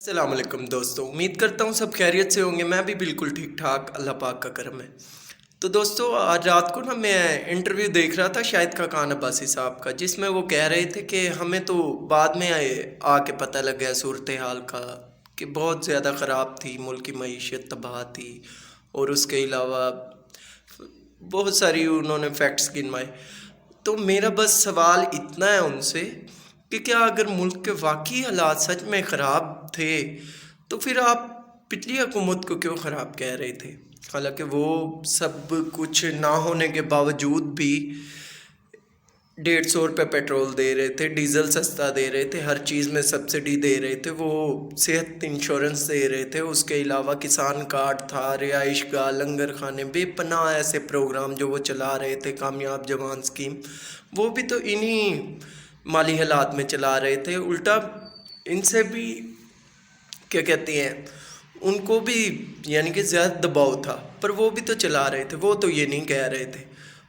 السلام علیکم دوستوں، امید کرتا ہوں سب خیریت سے ہوں گے۔ میں بھی بالکل ٹھیک ٹھاک، اللہ پاک کا کرم ہے۔ تو دوستوں، آج رات کو میں انٹرویو دیکھ رہا تھا شاہد خاقان عباسی صاحب کا، جس میں وہ کہہ رہے تھے کہ ہمیں تو بعد میں آ کے پتہ لگ گیا صورتحال کا کہ بہت زیادہ خراب تھی، ملک کی معیشت تباہ تھی، اور اس کے علاوہ بہت ساری انہوں نے فیکٹس گنوائے۔ تو میرا بس سوال اتنا ہے ان سے کہ کیا اگر ملک کے واقعی حالات سچ میں خراب تھے تو پھر آپ پچھلی حکومت کو کیوں خراب کہہ رہے تھے؟ حالانکہ وہ سب کچھ نہ ہونے کے باوجود بھی 150 روپے پیٹرول دے رہے تھے، ڈیزل سستا دے رہے تھے، ہر چیز میں سبسڈی دے رہے تھے، وہ صحت انشورنس دے رہے تھے، اس کے علاوہ کسان کارڈ تھا، رہائش گاہ، لنگر خانے، بے پناہ ایسے پروگرام جو وہ چلا رہے تھے، کامیاب جوان اسکیم، وہ بھی تو انہی مالی حالات میں چلا رہے تھے۔ الٹا ان سے بھی کیا کہتے ہیں، ان کو بھی یعنی کہ زیادہ دباؤ تھا، پر وہ بھی تو چلا رہے تھے، وہ تو یہ نہیں کہہ رہے تھے۔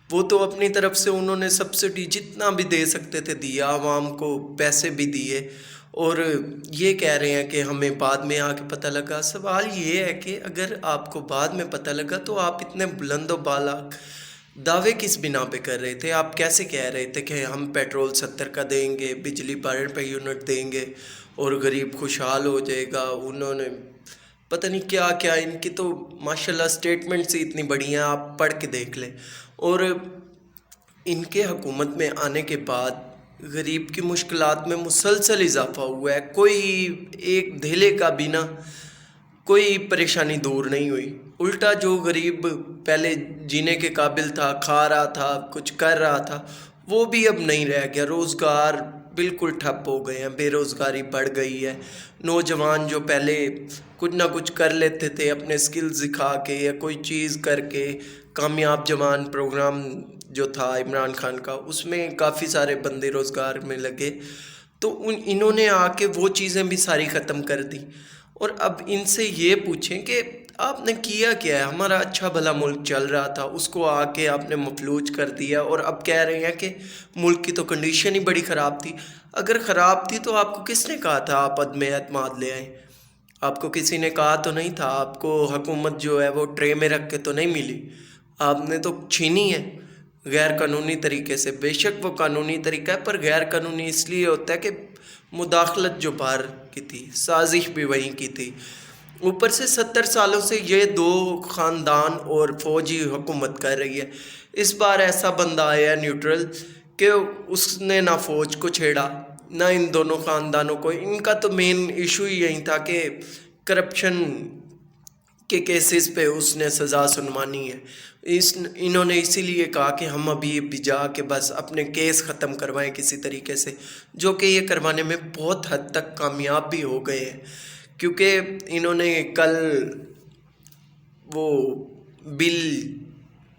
وہ تو اپنی طرف سے انہوں نے سبسڈی جتنا بھی دے سکتے تھے دیا، عوام کو پیسے بھی دیے، اور یہ کہہ رہے ہیں کہ ہمیں بعد میں آ کے پتہ لگا۔ سوال یہ ہے کہ اگر آپ کو بعد میں پتہ لگا تو آپ اتنے بلند و بالا دعوے کس بنا پہ کر رہے تھے؟ آپ کیسے کہہ رہے تھے کہ ہم پیٹرول 70 کا دیں گے، بجلی 12 روپے یونٹ دیں گے اور غریب خوشحال ہو جائے گا؟ انہوں نے پتہ نہیں کیا کیا، ان کی تو ماشاءاللہ سٹیٹمنٹس ہی اتنی بڑی ہیں، آپ پڑھ کے دیکھ لیں۔ اور ان کے حکومت میں آنے کے بعد غریب کی مشکلات میں مسلسل اضافہ ہوا ہے، کوئی ایک دھیلے کا بھی نہ کوئی پریشانی دور نہیں ہوئی۔ الٹا جو غریب پہلے جینے کے قابل تھا، کھا رہا تھا، کچھ کر رہا تھا، وہ بھی اب نہیں رہ گیا۔ روزگار بالکل ٹھپ ہو گئے ہیں، بے روزگاری بڑھ گئی ہے۔ نوجوان جو پہلے کچھ نہ کچھ کر لیتے تھے اپنے سکلز دکھا کے یا کوئی چیز کر کے، کامیاب جوان پروگرام جو تھا عمران خان کا، اس میں کافی سارے بندے روزگار میں لگے، تو انہوں نے آ کے وہ چیزیں بھی ساری ختم کر دی۔ اور اب ان سے یہ پوچھیں کہ آپ نے کیا کیا ہے؟ ہمارا اچھا بھلا ملک چل رہا تھا، اس کو آ کے آپ نے مفلوج کر دیا، اور اب کہہ رہے ہیں کہ ملک کی تو کنڈیشن ہی بڑی خراب تھی۔ اگر خراب تھی تو آپ کو کس نے کہا تھا آپ عدم اعتماد لے آئیں؟ آپ کو کسی نے کہا تو نہیں تھا؟ آپ کو حکومت جو ہے وہ ٹرے میں رکھ کے تو نہیں ملی، آپ نے تو چھینی ہے غیر قانونی طریقے سے۔ بے شک وہ قانونی طریقہ ہے، پر غیر قانونی اس لیے ہوتا ہے کہ مداخلت جو باہر کی تھی، سازش بھی وہیں کی تھی۔ اوپر سے 70 سالوں سے یہ دو خاندان اور فوجی حکومت کر رہی ہے۔ اس بار ایسا بندہ آیا نیوٹرل کہ اس نے نہ فوج کو چھیڑا نہ ان دونوں خاندانوں کو۔ ان کا تو مین ایشو ہی یہی تھا کہ کرپشن کے کیسز پہ اس نے سزا سنوانی ہے۔ انہوں نے اسی لیے کہا کہ ہم ابھی جا کے بس اپنے کیس ختم کروائیں کسی طریقے سے، جو کہ یہ کروانے میں بہت حد تک کامیاب بھی ہو گئے ہیں، کیونکہ انہوں نے کل وہ بل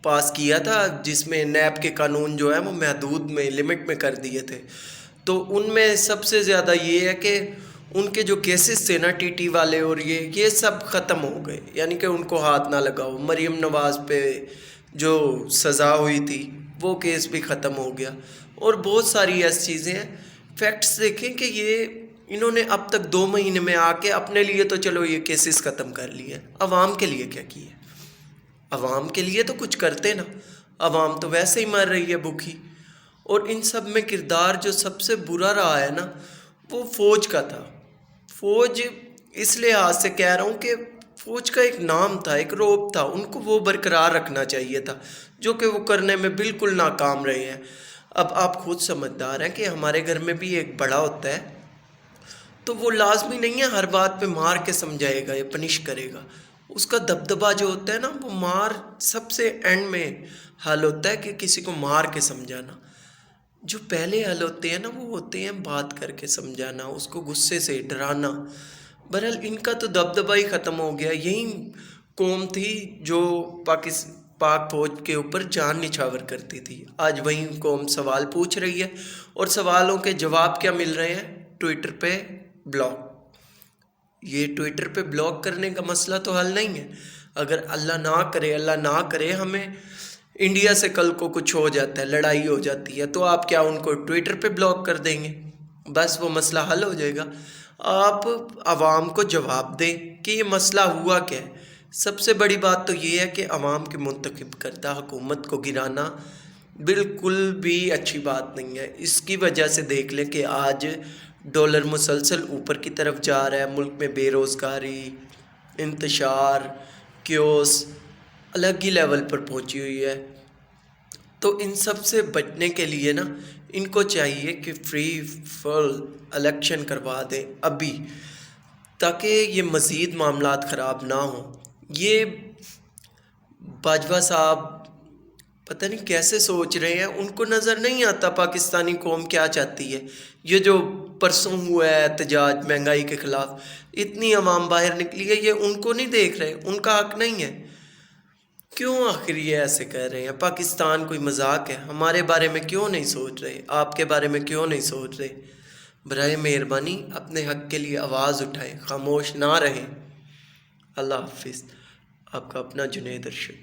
پاس کیا تھا جس میں نیب کے قانون جو ہے وہ محدود میں لمٹ میں کر دیے تھے۔ تو ان میں سب سے زیادہ یہ ہے کہ ان کے جو کیسز تھے نا ٹی ٹی والے اور یہ سب ختم ہو گئے، یعنی کہ ان کو ہاتھ نہ لگاؤ۔ مریم نواز پہ جو سزا ہوئی تھی وہ کیس بھی ختم ہو گیا، اور بہت ساری ایسی چیزیں ہیں۔ فیکٹس دیکھیں کہ یہ انہوں نے اب تک 2 مہینے میں آ کے اپنے لیے تو چلو یہ کیسز ختم کر لیے، عوام کے لیے کیا کیے؟ عوام کے لیے تو کچھ کرتے نا، عوام تو ویسے ہی مر رہی ہے بھوکی۔ اور ان سب میں کردار جو سب سے برا رہا ہے نا وہ فوج کا تھا۔ فوج اس لحاظ سے کہہ رہا ہوں کہ فوج کا ایک نام تھا، ایک روب تھا، ان کو وہ برقرار رکھنا چاہیے تھا، جو کہ وہ کرنے میں بالکل ناکام رہے ہیں۔ اب آپ خود سمجھدار ہیں کہ ہمارے گھر میں بھی ایک بڑا ہوتا ہے، تو وہ لازمی نہیں ہے ہر بات پہ مار کے سمجھائے گا یا پنش کرے گا۔ اس کا دبدبہ جو ہوتا ہے نا، وہ مار سب سے اینڈ میں حل ہوتا ہے کہ کسی کو مار کے سمجھانا۔ جو پہلے حل ہوتے ہیں نا وہ ہوتے ہیں بات کر کے سمجھانا، اس کو غصے سے ڈرانا۔ بہرحال ان کا تو دبدبہ ہی ختم ہو گیا۔ یہی قوم تھی جو پاک فوج کے اوپر جان نچھاور کرتی تھی، آج وہی قوم سوال پوچھ رہی ہے، اور سوالوں کے جواب کیا مل رہے ہیں؟ ٹویٹر پہ بلاک۔ یہ ٹویٹر پہ بلاک کرنے کا مسئلہ تو حل نہیں ہے۔ اگر اللہ نہ کرے ہمیں انڈیا سے کل کو کچھ ہو جاتا ہے، لڑائی ہو جاتی ہے، تو آپ کیا ان کو ٹویٹر پہ بلاک کر دیں گے؟ بس وہ مسئلہ حل ہو جائے گا۔ آپ عوام کو جواب دیں کہ یہ مسئلہ ہوا کیا ہے۔ سب سے بڑی بات تو یہ ہے کہ عوام کی منتخب کردہ حکومت کو گرانا بالکل بھی اچھی بات نہیں ہے۔ اس کی وجہ سے دیکھ لیں کہ آج ڈالر مسلسل اوپر کی طرف جا رہا ہے، ملک میں بے روزگاری، انتشار، کیوس الگ ہی لیول پر پہنچی ہوئی ہے۔ تو ان سب سے بچنے کے لیے نا ان کو چاہیے کہ فری فل الیکشن کروا دیں ابھی، تاکہ یہ مزید معاملات خراب نہ ہوں۔ یہ باجوہ صاحب پتہ نہیں کیسے سوچ رہے ہیں، ان کو نظر نہیں آتا پاکستانی قوم کیا چاہتی ہے۔ یہ جو پرسوں ہوا ہے احتجاج مہنگائی کے خلاف، اتنی عوام باہر نکلی ہے، یہ ان کو نہیں دیکھ رہے، ان کا حق نہیں ہے۔ کیوں آخر یہ ایسے کہہ رہے ہیں؟ پاکستان کوئی مذاق ہے؟ ہمارے بارے میں کیوں نہیں سوچ رہے؟ آپ کے بارے میں کیوں نہیں سوچ رہے؟ برائے مہربانی اپنے حق کے لیے آواز اٹھائیں، خاموش نہ رہیں۔ اللہ حافظ۔ آپ کا اپنا جنید ارشد۔